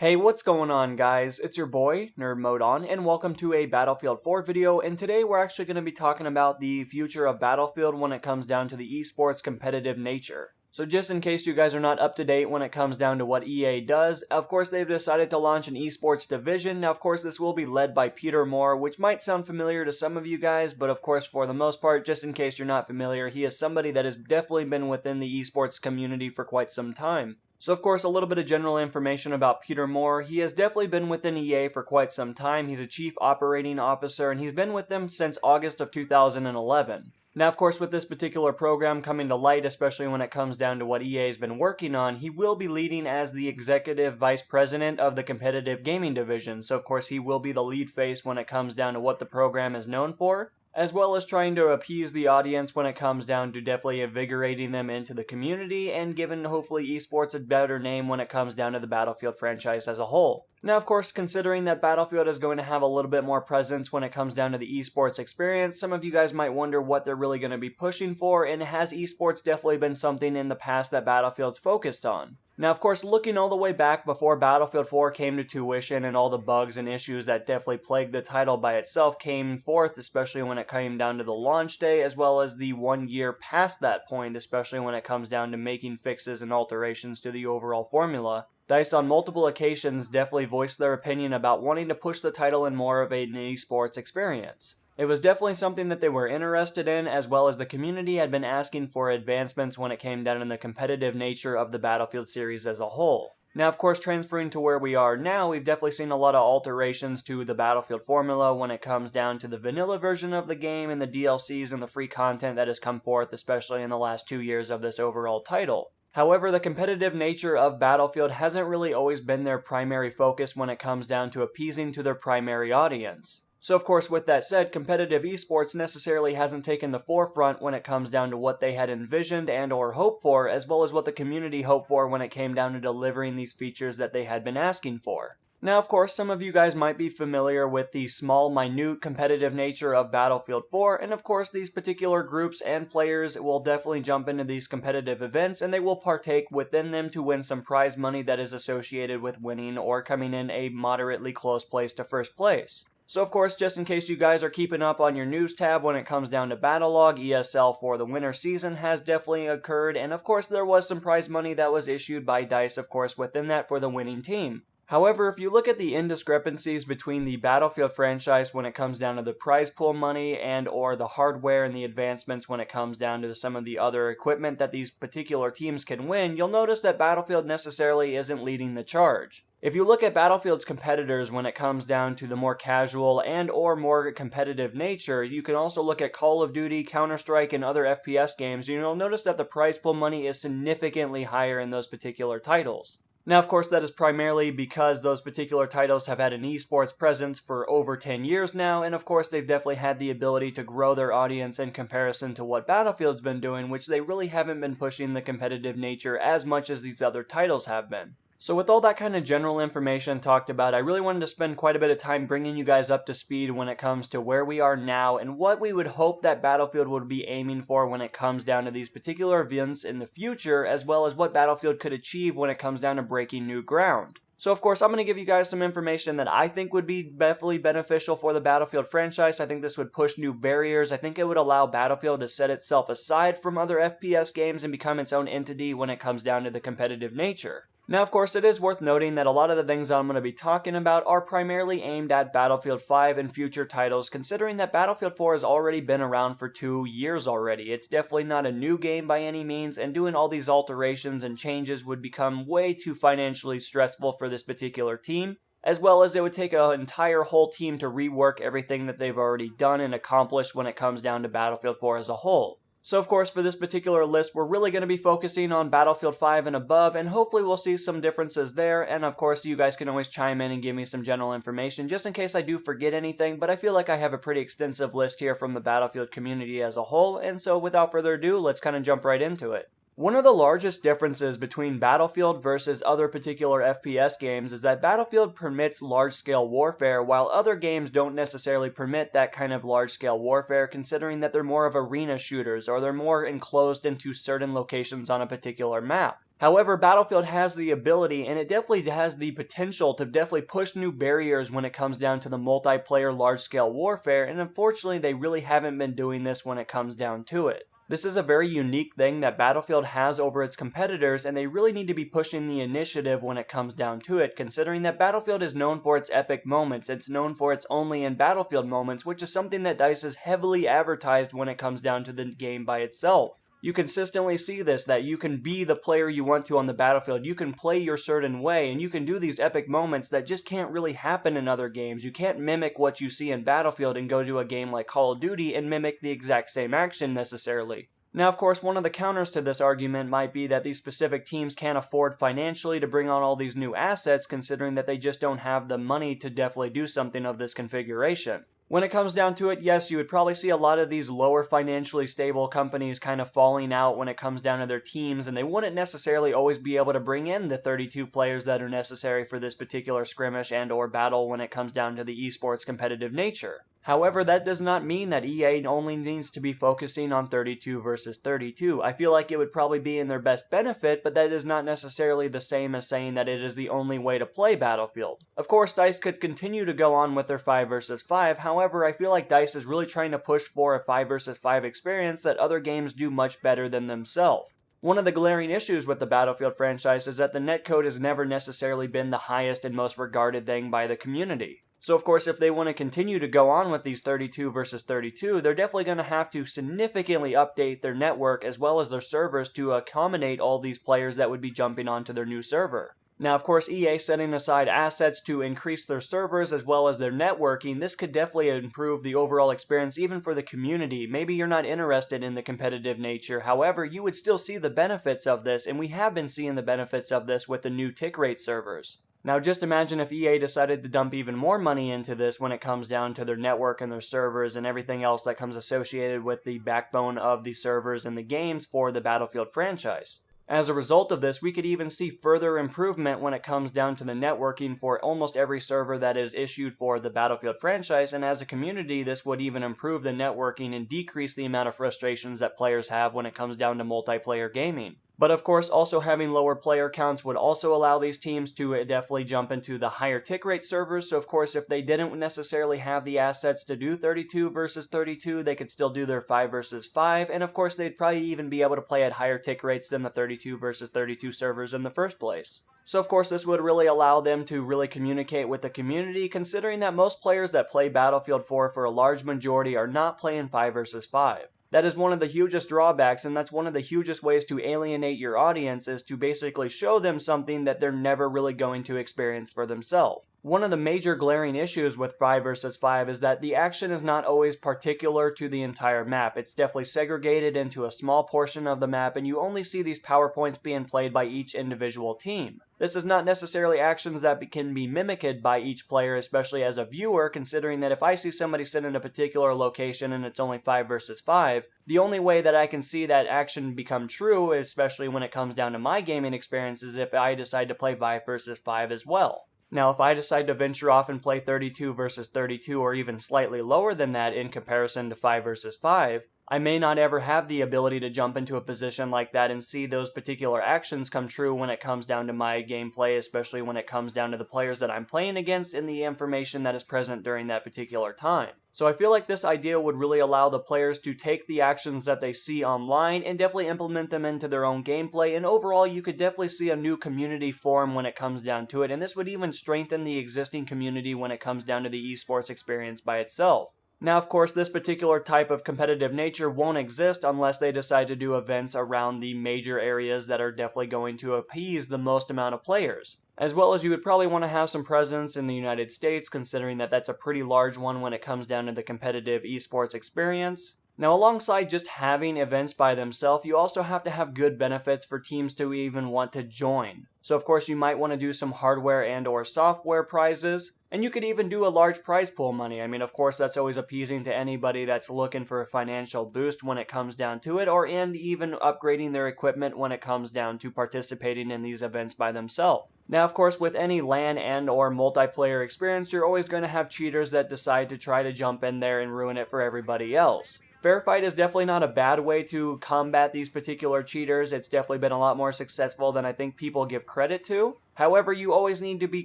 Hey, what's going on guys? It's your boy, Nerd Mode On, and welcome to a Battlefield 4 video, and today we're actually going to be talking about the future of Battlefield when it comes down to the esports competitive nature. So just in case you guys are not up to date when it comes down to what EA does, of course they've decided to launch an esports division. Now of course this will be led by Peter Moore, which might sound familiar to some of you guys, but of course for the most part, just in case you're not familiar, he is somebody that has definitely been within the esports community for quite some time. So of course, a little bit of general information about Peter Moore. He has definitely been within EA for quite some time. He's a chief operating officer, and he's been with them since August of 2011. Now, of course, with this particular program coming to light, especially when it comes down to what EA has been working on, he will be leading as the executive vice president of the competitive gaming division. So of course, he will be the lead face when it comes down to what the program is known for, as well as trying to appease the audience when it comes down to definitely invigorating them into the community and giving hopefully esports a better name when it comes down to the Battlefield franchise as a whole. Now of course, considering that Battlefield is going to have a little bit more presence when it comes down to the esports experience, some of you guys might wonder what they're really going to be pushing for, and has esports definitely been something in the past that Battlefield's focused on? Now, of course, looking all the way back before Battlefield 4 came to tuition and all the bugs and issues that definitely plagued the title by itself came forth, especially when it came down to the launch day, as well as the 1 year past that point, especially when it comes down to making fixes and alterations to the overall formula. DICE on multiple occasions definitely voiced their opinion about wanting to push the title in more of an esports experience. It was definitely something that they were interested in, as well as the community had been asking for advancements when it came down in the competitive nature of the Battlefield series as a whole. Now, of course, transferring to where we are now, we've definitely seen a lot of alterations to the Battlefield formula when it comes down to the vanilla version of the game and the DLCs and the free content that has come forth, especially in the last 2 years of this overall title. However, the competitive nature of Battlefield hasn't really always been their primary focus when it comes down to appeasing to their primary audience. So of course, with that said, competitive esports necessarily hasn't taken the forefront when it comes down to what they had envisioned and or hoped for, as well as what the community hoped for when it came down to delivering these features that they had been asking for. Now, of course, some of you guys might be familiar with the small, minute, competitive nature of Battlefield 4, and of course, these particular groups and players will definitely jump into these competitive events, and they will partake within them to win some prize money that is associated with winning or coming in a moderately close place to first place. So of course, just in case you guys are keeping up on your news tab when it comes down to Battlelog, ESL for the winter season has definitely occurred, and of course there was some prize money that was issued by DICE, of course, within that for the winning team. However, if you look at the indiscrepancies between the Battlefield franchise when it comes down to the prize pool money and or the hardware and the advancements when it comes down to some of the other equipment that these particular teams can win, you'll notice that Battlefield necessarily isn't leading the charge. If you look at Battlefield's competitors when it comes down to the more casual and or more competitive nature, you can also look at Call of Duty, Counter-Strike, and other FPS games, and you'll notice that the prize pool money is significantly higher in those particular titles. Now, of course, that is primarily because those particular titles have had an esports presence for over 10 years now, and of course, they've definitely had the ability to grow their audience in comparison to what Battlefield's been doing, which they really haven't been pushing the competitive nature as much as these other titles have been. So with all that kind of general information talked about, I really wanted to spend quite a bit of time bringing you guys up to speed when it comes to where we are now and what we would hope that Battlefield would be aiming for when it comes down to these particular events in the future, as well as what Battlefield could achieve when it comes down to breaking new ground. So of course, I'm going to give you guys some information that I think would be definitely beneficial for the Battlefield franchise. I think this would push new barriers. I think it would allow Battlefield to set itself aside from other FPS games and become its own entity when it comes down to the competitive nature. Now, of course, it is worth noting that a lot of the things I'm going to be talking about are primarily aimed at Battlefield 5 and future titles, considering that Battlefield 4 has already been around for 2 years already. It's definitely not a new game by any means, and doing all these alterations and changes would become way too financially stressful for this particular team, as well as it would take an entire whole team to rework everything that they've already done and accomplished when it comes down to Battlefield 4 as a whole. So of course, for this particular list, we're really going to be focusing on Battlefield 5 and above, and hopefully we'll see some differences there, and of course, you guys can always chime in and give me some general information, just in case I do forget anything, but I feel like I have a pretty extensive list here from the Battlefield community as a whole, and so without further ado, let's kind of jump right into it. One of the largest differences between Battlefield versus other particular FPS games is that Battlefield permits large-scale warfare, while other games don't necessarily permit that kind of large-scale warfare, considering that they're more of arena shooters, or they're more enclosed into certain locations on a particular map. However, Battlefield has the ability, and it definitely has the potential to definitely push new barriers when it comes down to the multiplayer large-scale warfare, and unfortunately they really haven't been doing this when it comes down to it. This is a very unique thing that Battlefield has over its competitors, and they really need to be pushing the initiative when it comes down to it, considering that Battlefield is known for its epic moments. It's known for its only in Battlefield moments, which is something that DICE has heavily advertised when it comes down to the game by itself. You consistently see this, that you can be the player you want to on the battlefield, you can play your certain way, and you can do these epic moments that just can't really happen in other games. You can't mimic what you see in Battlefield and go to a game like Call of Duty and mimic the exact same action necessarily. Now, of course, one of the counters to this argument might be that these specific teams can't afford financially to bring on all these new assets, considering that they just don't have the money to definitely do something of this configuration. When it comes down to it, yes, you would probably see a lot of these lower financially stable companies kind of falling out when it comes down to their teams, and they wouldn't necessarily always be able to bring in the 32 players that are necessary for this particular skirmish and or battle when it comes down to the esports competitive nature. However, that does not mean that EA only needs to be focusing on 32 versus 32. I feel like it would probably be in their best benefit, but that is not necessarily the same as saying that it is the only way to play Battlefield. Of course, DICE could continue to go on with their 5 versus 5, however, I feel like DICE is really trying to push for a 5 versus 5 experience that other games do much better than themselves. One of the glaring issues with the Battlefield franchise is that the netcode has never necessarily been the highest and most regarded thing by the community. So of course, if they want to continue to go on with these 32 versus 32, they're definitely going to have to significantly update their network as well as their servers to accommodate all these players that would be jumping onto their new server. Now, of course, EA setting aside assets to increase their servers as well as their networking, this could definitely improve the overall experience even for the community. Maybe you're not interested in the competitive nature, however, you would still see the benefits of this, and we have been seeing the benefits of this with the new tick rate servers. Now just imagine if EA decided to dump even more money into this when it comes down to their network and their servers and everything else that comes associated with the backbone of the servers and the games for the Battlefield franchise. As a result of this, we could even see further improvement when it comes down to the networking for almost every server that is issued for the Battlefield franchise, and as a community, this would even improve the networking and decrease the amount of frustrations that players have when it comes down to multiplayer gaming. But of course, also having lower player counts would also allow these teams to definitely jump into the higher tick rate servers. So of course, if they didn't necessarily have the assets to do 32 versus 32, they could still do their 5 versus 5. And of course, they'd probably even be able to play at higher tick rates than the 32 versus 32 servers in the first place. So of course, this would really allow them to really communicate with the community, considering that most players that play Battlefield 4 for a large majority are not playing 5 versus 5. That is one of the hugest drawbacks, and that's one of the hugest ways to alienate your audience, is to basically show them something that they're never really going to experience for themselves. One of the major glaring issues with 5 versus 5 is that the action is not always particular to the entire map. It's definitely segregated into a small portion of the map, and you only see these PowerPoints being played by each individual team. This is not necessarily actions that can be mimicked by each player, especially as a viewer, considering that if I see somebody sit in a particular location and it's only 5 versus 5, the only way that I can see that action become true, especially when it comes down to my gaming experience, is if I decide to play 5 versus 5 as well. Now, if I decide to venture off and play 32 versus 32 or even slightly lower than that in comparison to 5 versus 5, I may not ever have the ability to jump into a position like that and see those particular actions come true when it comes down to my gameplay, especially when it comes down to the players that I'm playing against and the information that is present during that particular time. So I feel like this idea would really allow the players to take the actions that they see online and definitely implement them into their own gameplay, and overall you could definitely see a new community form when it comes down to it, and this would even strengthen the existing community when it comes down to the esports experience by itself. Now, of course, this particular type of competitive nature won't exist unless they decide to do events around the major areas that are definitely going to appease the most amount of players. As well as you would probably want to have some presence in the United States, considering that that's a pretty large one when it comes down to the competitive esports experience. Now, alongside just having events by themselves, you also have to have good benefits for teams to even want to join. So of course you might want to do some hardware and or software prizes, and you could even do a large prize pool money. I mean, of course that's always appeasing to anybody that's looking for a financial boost when it comes down to it, or and even upgrading their equipment when it comes down to participating in these events by themselves. Now, of course, with any LAN and or multiplayer experience, you're always going to have cheaters that decide to try to jump in there and ruin it for everybody else. Verified is definitely not a bad way to combat these particular cheaters. It's definitely been a lot more successful than I think people give credit to. However, you always need to be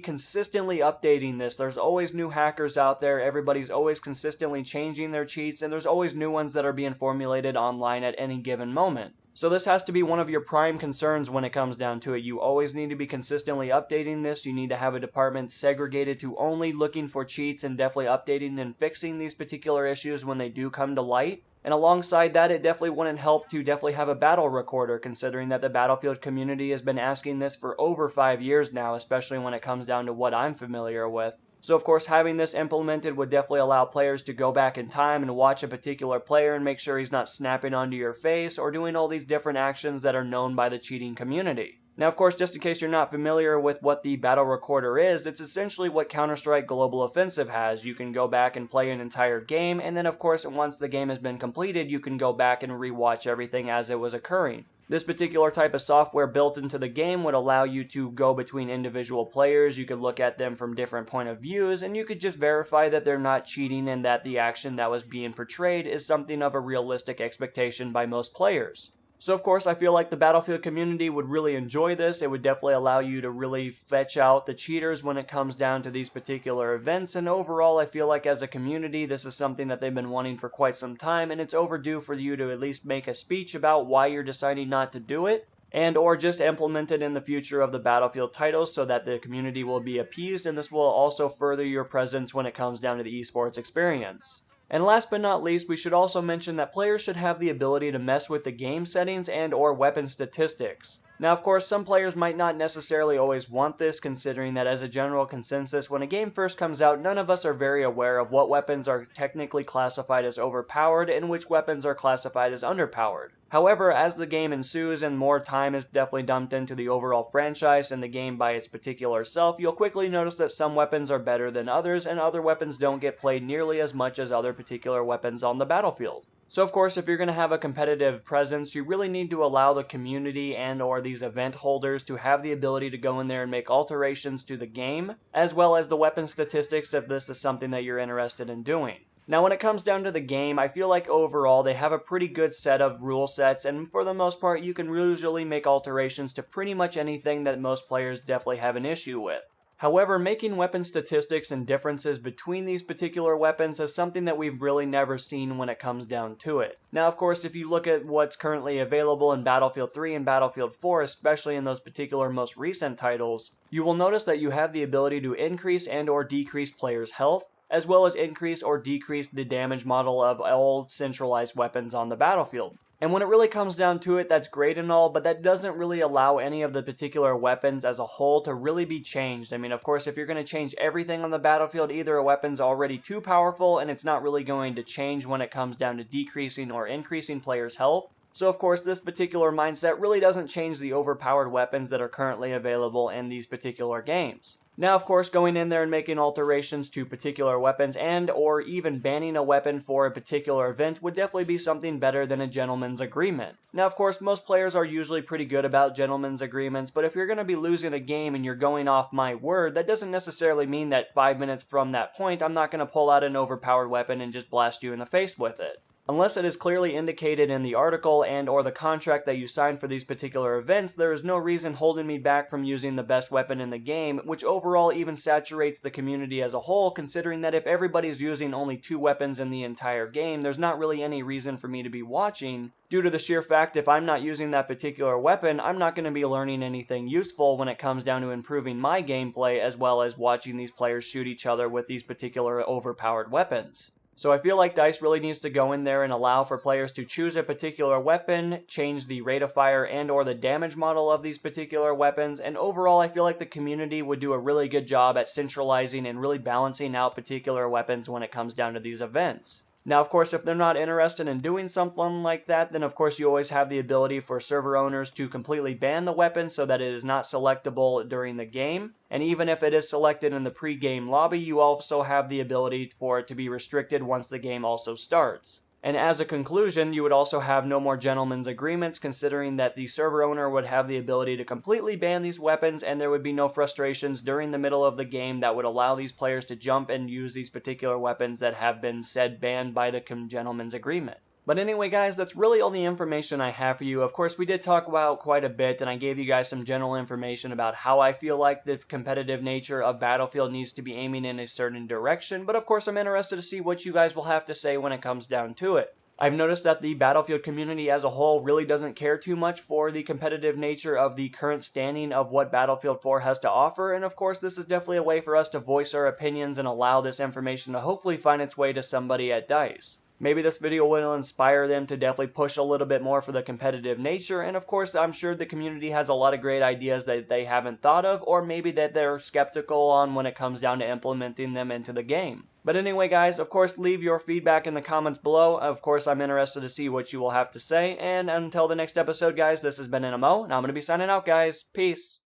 consistently updating this. There's always new hackers out there. Everybody's always consistently changing their cheats, and there's always new ones that are being formulated online at any given moment. So this has to be one of your prime concerns when it comes down to it. You always need to be consistently updating this. You need to have a department segregated to only looking for cheats and definitely updating and fixing these particular issues when they do come to light. And alongside that, it definitely wouldn't help to definitely have a battle recorder, considering that the Battlefield community has been asking this for over 5 years now, especially when it comes down to what I'm familiar with. So of course, having this implemented would definitely allow players to go back in time and watch a particular player and make sure he's not snapping onto your face or doing all these different actions that are known by the cheating community. Now, of course, just in case you're not familiar with what the Battle Recorder is, it's essentially what Counter-Strike Global Offensive has. You can go back and play an entire game, and then of course, once the game has been completed, you can go back and rewatch everything as it was occurring. This particular type of software built into the game would allow you to go between individual players. You could look at them from different point of views, and you could just verify that they're not cheating and that the action that was being portrayed is something of a realistic expectation by most players. So of course, I feel like the Battlefield community would really enjoy this. It would definitely allow you to really fetch out the cheaters when it comes down to these particular events, and overall, I feel like as a community, this is something that they've been wanting for quite some time, and it's overdue for you to at least make a speech about why you're deciding not to do it, and or just implement it in the future of the Battlefield titles so that the community will be appeased, and this will also further your presence when it comes down to the esports experience. And last but not least, we should also mention that players should have the ability to mess with the game settings and or weapon statistics. Now, of course, some players might not necessarily always want this, considering that as a general consensus, when a game first comes out, none of us are very aware of what weapons are technically classified as overpowered and which weapons are classified as underpowered. However, as the game ensues and more time is definitely dumped into the overall franchise and the game by its particular self, you'll quickly notice that some weapons are better than others, and other weapons don't get played nearly as much as other particular weapons on the battlefield. So of course, if you're going to have a competitive presence, you really need to allow the community and or these event holders to have the ability to go in there and make alterations to the game, as well as the weapon statistics if this is something that you're interested in doing. Now, when it comes down to the game, I feel like overall they have a pretty good set of rule sets, and for the most part, you can usually make alterations to pretty much anything that most players definitely have an issue with. However, making weapon statistics and differences between these particular weapons is something that we've really never seen when it comes down to it. Now, of course, if you look at what's currently available in Battlefield 3 and Battlefield 4, especially in those particular most recent titles, you will notice that you have the ability to increase and or decrease players' health, as well as increase or decrease the damage model of all centralized weapons on the battlefield. And when it really comes down to it, that's great and all, but that doesn't really allow any of the particular weapons as a whole to really be changed. I mean, of course, if you're going to change everything on the battlefield, either a weapon's already too powerful and it's not really going to change when it comes down to decreasing or increasing players' health. So of course, this particular mindset really doesn't change the overpowered weapons that are currently available in these particular games. Now, of course, going in there and making alterations to particular weapons and or even banning a weapon for a particular event would definitely be something better than a gentleman's agreement. Now, of course, most players are usually pretty good about gentleman's agreements, but if you're going to be losing a game and you're going off my word, that doesn't necessarily mean that 5 minutes from that point, I'm not going to pull out an overpowered weapon and just blast you in the face with it. Unless it is clearly indicated in the article and or the contract that you signed for these particular events, there is no reason holding me back from using the best weapon in the game, which overall even saturates the community as a whole, considering that if everybody's using only 2 weapons in the entire game, there's not really any reason for me to be watching, due to the sheer fact if I'm not using that particular weapon, I'm not going to be learning anything useful when it comes down to improving my gameplay, as well as watching these players shoot each other with these particular overpowered weapons. So I feel like DICE really needs to go in there and allow for players to choose a particular weapon, change the rate of fire and or the damage model of these particular weapons, and overall I feel like the community would do a really good job at centralizing and really balancing out particular weapons when it comes down to these events. Now, of course, if they're not interested in doing something like that, then of course you always have the ability for server owners to completely ban the weapon so that it is not selectable during the game. And even if it is selected in the pre-game lobby, you also have the ability for it to be restricted once the game also starts. And as a conclusion, you would also have no more gentlemen's agreements, considering that the server owner would have the ability to completely ban these weapons, and there would be no frustrations during the middle of the game that would allow these players to jump and use these particular weapons that have been said banned by the gentlemen's agreement. But anyway guys, that's really all the information I have for you. Of course, we did talk about quite a bit, and I gave you guys some general information about how I feel like the competitive nature of Battlefield needs to be aiming in a certain direction, but of course I'm interested to see what you guys will have to say when it comes down to it. I've noticed that the Battlefield community as a whole really doesn't care too much for the competitive nature of the current standing of what Battlefield 4 has to offer, and of course this is definitely a way for us to voice our opinions and allow this information to hopefully find its way to somebody at DICE. Maybe this video will inspire them to definitely push a little bit more for the competitive nature, and of course I'm sure the community has a lot of great ideas that they haven't thought of, or maybe that they're skeptical on when it comes down to implementing them into the game. But anyway guys, of course leave your feedback in the comments below. Of course I'm interested to see what you will have to say, and until the next episode guys, this has been NMO, and I'm going to be signing out guys. Peace.